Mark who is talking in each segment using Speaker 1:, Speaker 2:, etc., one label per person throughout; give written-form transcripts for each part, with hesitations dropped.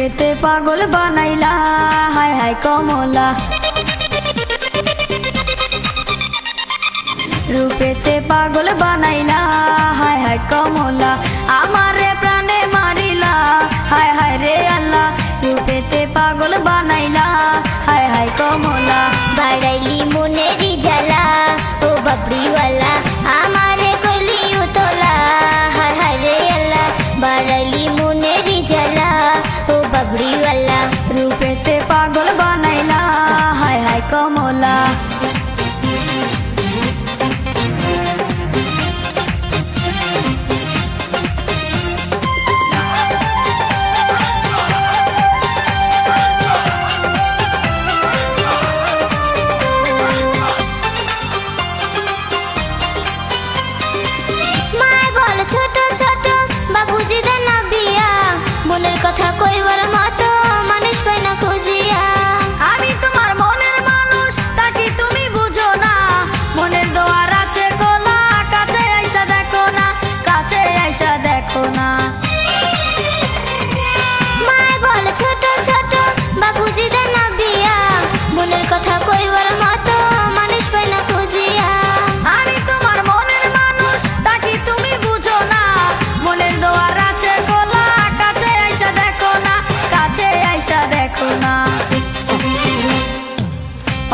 Speaker 1: रूपेते पागल बनाइला हाय हाय कमला रूपेते पागल बनाइला हाय हाय कमला आमारे प्राणे मारिला हाय हाय रे अल्लाह रूपेते पागल बनाइला हाय हाय कमला
Speaker 2: बाड़ाइली मुनेरी जला ओ बबरी वाला हमारे कोली उतोला हाय हाय रे अल्लाह बाड़ाइली मुनेरी जला ओ बबरी वाला
Speaker 1: रूपेते पागल बनाइला हाय हाय कमला
Speaker 2: बाबूजी देना बिया मनेर कथा कइबार मतो मानुष पाय ना खुजिया
Speaker 1: आमी तुम्हार मनेर मानुष ताकि तुमी बुझो ना मनेर दोयार आछे खोला काछे आइसा देखो ना काछे आइसा देखो ना
Speaker 2: माय बोले छोट छोट बाबूजी देना बिया मनेर कथा कइबार मतो मानुष पाय ना खुजिया
Speaker 1: आमी तुम्हार मनेर मानुष ताकि तुमी बुझो ना मनेर दोयार आछे खोला काछे आइसा देखो ना काछे आइसा देखो ना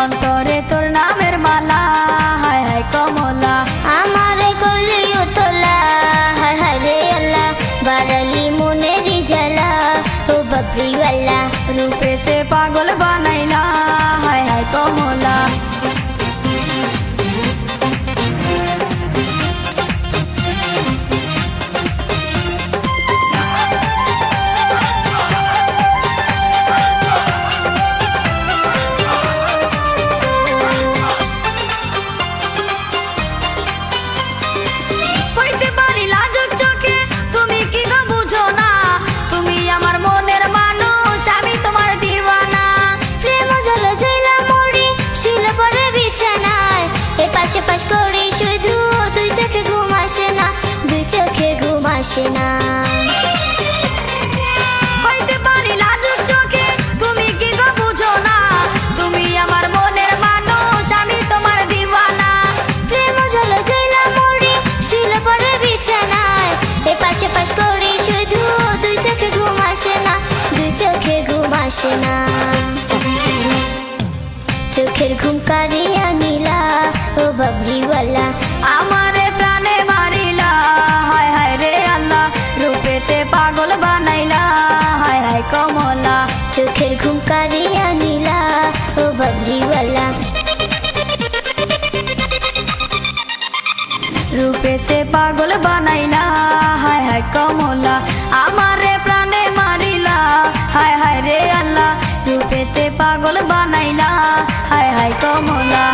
Speaker 1: अंतरे तोर नामेर माला हाय हाय कमला
Speaker 2: हमारे कोली उतोला हाय हाय रे अल्लाह बाड़ाइली मुनेरी जला ओ बबरी वाला
Speaker 1: रूपेते पागल बनाइला हाय हाय कमला
Speaker 2: पाश करे शुधु दुई चोखे घुम आसे ना दुई चोखे घुम आसे ना
Speaker 1: হইতে পারি লাজুক চোখে তুমি কি গো বুঝো না তুমি আমার মনের মানুষ আমি তোমার দিওয়ানা
Speaker 2: প্রেম জল জইলা মরি শুইলে পরে বিছানায় এ পাশে পাশ করে শুধু দুই চোখে ঘুম আসে না দুই চোখে ঘুম আসে না চোখের ঘুম কারিয়া নীলা ओ बबरी वाला
Speaker 1: আমারে প্রাণে মারিলা হায় হায় রে আল্লাহ রূপেতে পাগল বানাইলা হায় হায় কমলা
Speaker 2: চোখের ঘুম কারিয়া নীলা ও ববরি वाला
Speaker 1: রূপেতে পাগল বানাইলা হায় হায় কমলা আমারে প্রাণে মারিলা হায় হায় রে আল্লাহ রূপেতে পাগল বানাইলা হায় হায় কমলা।